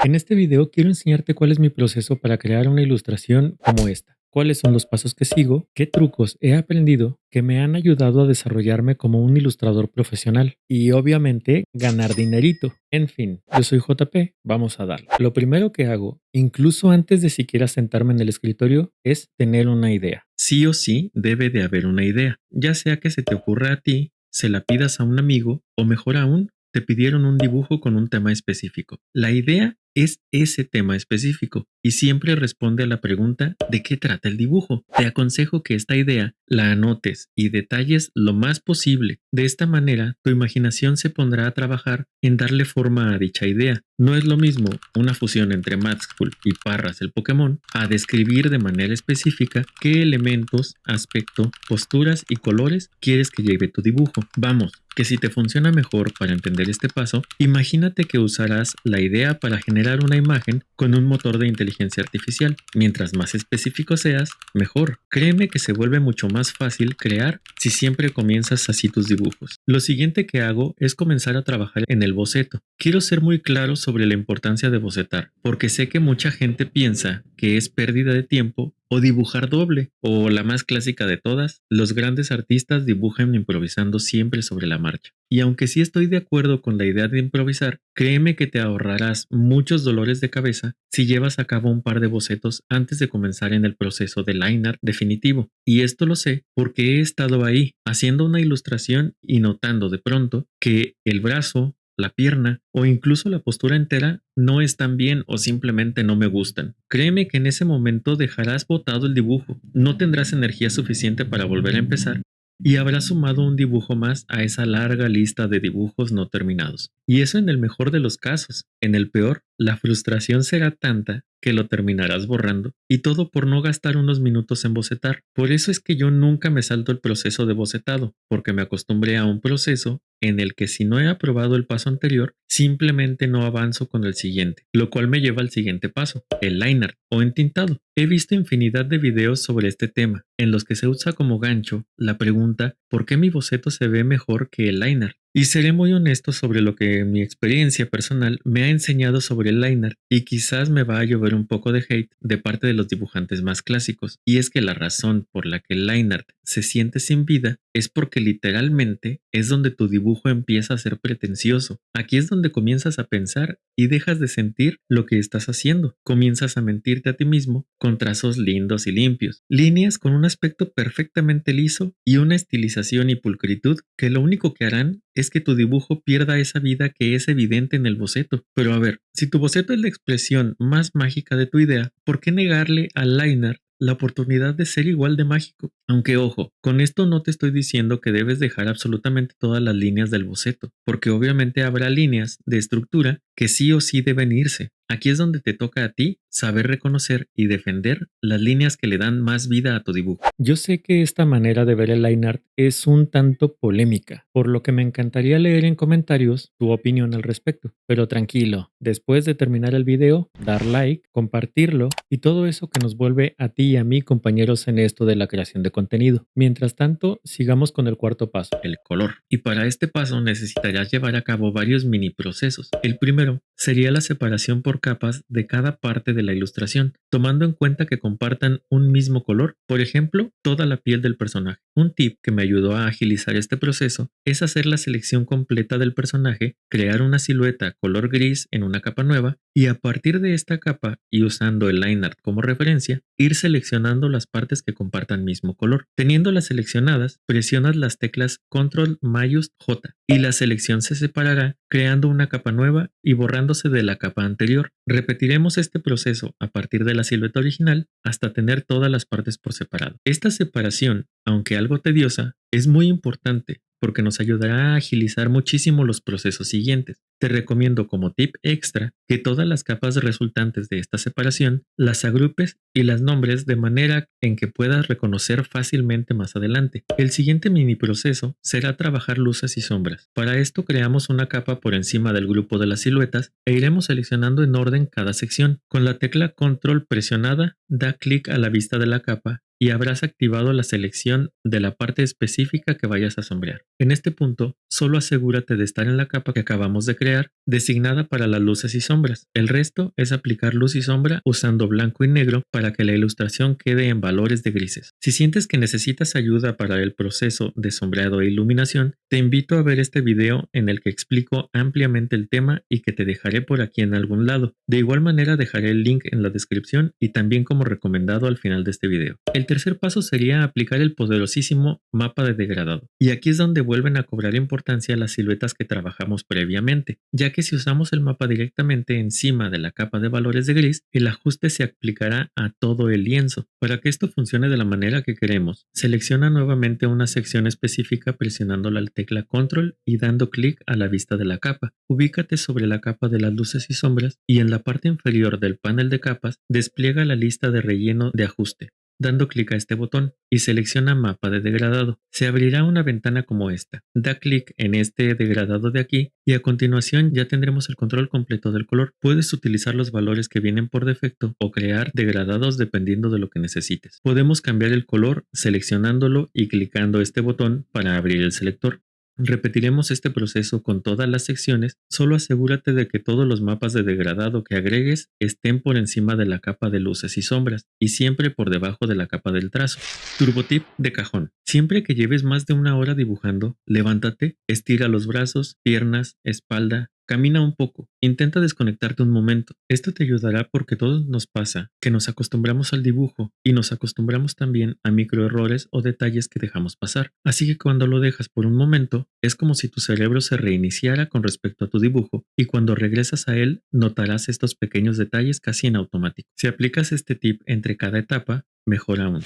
En este video quiero enseñarte cuál es mi proceso para crear una ilustración como esta. Cuáles son los pasos que sigo, qué trucos he aprendido que me han ayudado a desarrollarme como un ilustrador profesional y obviamente ganar dinerito. En fin, yo soy JP, vamos a darle. Lo primero que hago, incluso antes de siquiera sentarme en el escritorio, es tener una idea. Sí o sí debe de haber una idea, ya sea que se te ocurra a ti, se la pidas a un amigo o mejor aún, te pidieron un dibujo con un tema específico. La idea es ese tema específico y siempre responde a la pregunta ¿de qué trata el dibujo? Te aconsejo que esta idea la anotes y detalles lo más posible. De esta manera, tu imaginación se pondrá a trabajar en darle forma a dicha idea. No es lo mismo una fusión entre Maxwell y Parras el Pokémon a describir de manera específica qué elementos, aspecto, posturas y colores quieres que lleve tu dibujo. Vamos, que si te funciona mejor para entender este paso, imagínate que usarás la idea para generar una imagen con un motor de inteligencia artificial. Mientras más específico seas, mejor. Créeme que se vuelve mucho más fácil crear si siempre comienzas así tus dibujos. Lo siguiente que hago es comenzar a trabajar en el boceto. Quiero ser muy claro sobre la importancia de bocetar, porque sé que mucha gente piensa que es pérdida de tiempo o dibujar doble, o la más clásica de todas, los grandes artistas dibujan improvisando siempre sobre la marcha. Y aunque sí estoy de acuerdo con la idea de improvisar, créeme que te ahorrarás muchos dolores de cabeza si llevas a cabo un par de bocetos antes de comenzar en el proceso de line art definitivo. Y esto lo sé porque he estado ahí haciendo una ilustración y notando de pronto que el brazo, la pierna o incluso la postura entera no están bien o simplemente no me gustan. Créeme que en ese momento dejarás botado el dibujo, no tendrás energía suficiente para volver a empezar y habrás sumado un dibujo más a esa larga lista de dibujos no terminados. Y eso en el mejor de los casos. En el peor, la frustración será tanta que lo terminarás borrando, y todo por no gastar unos minutos en bocetar. Por eso es que yo nunca me salto el proceso de bocetado, porque me acostumbré a un proceso en el que si no he aprobado el paso anterior, simplemente no avanzo con el siguiente, lo cual me lleva al siguiente paso, el line art o entintado. He visto infinidad de videos sobre este tema, en los que se usa como gancho la pregunta ¿por qué mi boceto se ve mejor que el line art? Y seré muy honesto sobre lo que mi experiencia personal me ha enseñado sobre el line art, y quizás me va a llover un poco de hate de parte de los dibujantes más clásicos, y es que la razón por la que el line art se siente sin vida es porque literalmente es donde tu dibujo empieza a ser pretencioso. Aquí es donde comienzas a pensar y dejas de sentir lo que estás haciendo. Comienzas a mentirte a ti mismo con trazos lindos y limpios, líneas con un aspecto perfectamente liso y una estilización y pulcritud que lo único que harán es que tu dibujo pierda esa vida que es evidente en el boceto. Pero a ver, si tu boceto es la expresión más mágica de tu idea, ¿por qué negarle al liner la oportunidad de ser igual de mágico? Aunque ojo, con esto no te estoy diciendo que debes dejar absolutamente todas las líneas del boceto, porque obviamente habrá líneas de estructura que sí o sí deben irse. Aquí es donde te toca a ti saber reconocer y defender las líneas que le dan más vida a tu dibujo. Yo sé que esta manera de ver el line art es un tanto polémica, por lo que me encantaría leer en comentarios tu opinión al respecto. Pero tranquilo, después de terminar el video, dar like, compartirlo y todo eso que nos vuelve a ti y a mí compañeros en esto de la creación de contenido. Mientras tanto, sigamos con el cuarto paso, el color. Y para este paso necesitarás llevar a cabo varios mini procesos. El primero sería la separación por capas de cada parte de la ilustración, tomando en cuenta que compartan un mismo color, por ejemplo, toda la piel del personaje. Un tip que me ayudó a agilizar este proceso es hacer la selección completa del personaje, crear una silueta color gris en una capa nueva y a partir de esta capa y usando el line art como referencia, ir seleccionando las partes que compartan mismo color. Teniéndolas seleccionadas, presionas las teclas Control Mayús J y la selección se separará creando una capa nueva y borrándose de la capa anterior. Repetiremos este proceso a partir de la silueta original hasta tener todas las partes por separado. Esta separación, aunque algo tediosa, es muy importante porque nos ayudará a agilizar muchísimo los procesos siguientes. Te recomiendo como tip extra que todas las capas resultantes de esta separación las agrupes y las nombres de manera en que puedas reconocer fácilmente más adelante. El siguiente mini proceso será trabajar luces y sombras. Para esto creamos una capa por encima del grupo de las siluetas e iremos seleccionando en orden cada sección. Con la tecla Control presionada, da clic a la vista de la capa y habrás activado la selección de la parte específica que vayas a sombrear. En este punto, solo asegúrate de estar en la capa que acabamos de crear, designada para las luces y sombras. El resto es aplicar luz y sombra usando blanco y negro para que la ilustración quede en valores de grises. Si sientes que necesitas ayuda para el proceso de sombreado e iluminación, te invito a ver este video en el que explico ampliamente el tema y que te dejaré por aquí en algún lado. De igual manera dejaré el link en la descripción y también como recomendado al final de este video. El tercer paso sería aplicar el poderosísimo mapa de degradado. Y aquí es donde vuelven a cobrar importancia las siluetas que trabajamos previamente, ya que si usamos el mapa directamente encima de la capa de valores de gris, el ajuste se aplicará a todo el lienzo. Para que esto funcione de la manera que queremos, selecciona nuevamente una sección específica presionando la tecla Control y dando clic a la vista de la capa. Ubícate sobre la capa de las luces y sombras y en la parte inferior del panel de capas despliega la lista de relleno de ajuste. Dando clic a este botón y selecciona mapa de degradado, se abrirá una ventana como esta. Da clic en este degradado de aquí y a continuación ya tendremos el control completo del color. Puedes utilizar los valores que vienen por defecto o crear degradados dependiendo de lo que necesites. Podemos cambiar el color seleccionándolo y clicando este botón para abrir el selector. Repetiremos este proceso con todas las secciones, solo asegúrate de que todos los mapas de degradado que agregues estén por encima de la capa de luces y sombras y siempre por debajo de la capa del trazo. Turbotip de cajón. Siempre que lleves más de una hora dibujando, levántate, estira los brazos, piernas, espalda, camina un poco, intenta desconectarte un momento. Esto te ayudará porque todos nos pasa que nos acostumbramos al dibujo y nos acostumbramos también a microerrores o detalles que dejamos pasar. Así que cuando lo dejas por un momento, es como si tu cerebro se reiniciara con respecto a tu dibujo y cuando regresas a él notarás estos pequeños detalles casi en automático. Si aplicas este tip entre cada etapa, mejor aún.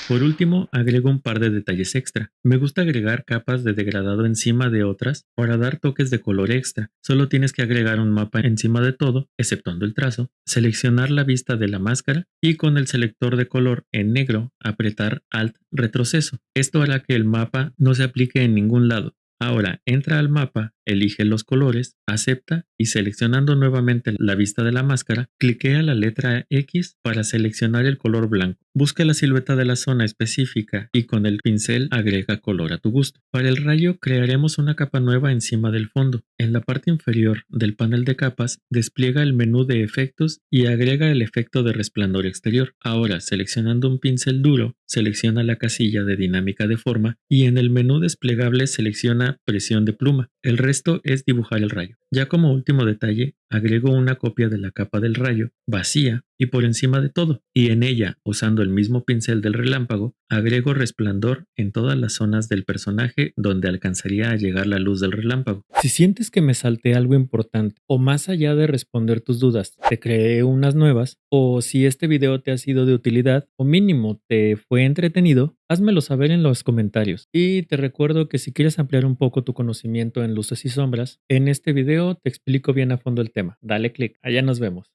Por último, agrego un par de detalles extra. Me gusta agregar capas de degradado encima de otras para dar toques de color extra. Solo tienes que agregar un mapa encima de todo, exceptuando el trazo, seleccionar la vista de la máscara y con el selector de color en negro apretar Alt retroceso. Esto hará que el mapa no se aplique en ningún lado. Ahora entra al mapa, elige los colores, acepta y seleccionando nuevamente la vista de la máscara, cliquea la letra X para seleccionar el color blanco. Busca la silueta de la zona específica y con el pincel agrega color a tu gusto. Para el rayo crearemos una capa nueva encima del fondo. En la parte inferior del panel de capas despliega el menú de efectos y agrega el efecto de resplandor exterior. Ahora seleccionando un pincel duro, selecciona la casilla de dinámica de forma y en el menú desplegable selecciona presión de pluma. El resto es dibujar el rayo. Ya como último detalle, agrego una copia de la capa del rayo, vacía y por encima de todo, y en ella, usando el mismo pincel del relámpago, agrego resplandor en todas las zonas del personaje donde alcanzaría a llegar la luz del relámpago. Si sientes que me salté algo importante, o más allá de responder tus dudas, te creé unas nuevas, o si este video te ha sido de utilidad, o mínimo te fue entretenido, házmelo saber en los comentarios. Y te recuerdo que si quieres ampliar un poco tu conocimiento en luces y sombras, en este video te explico bien a fondo el tema. Dale click, allá nos vemos.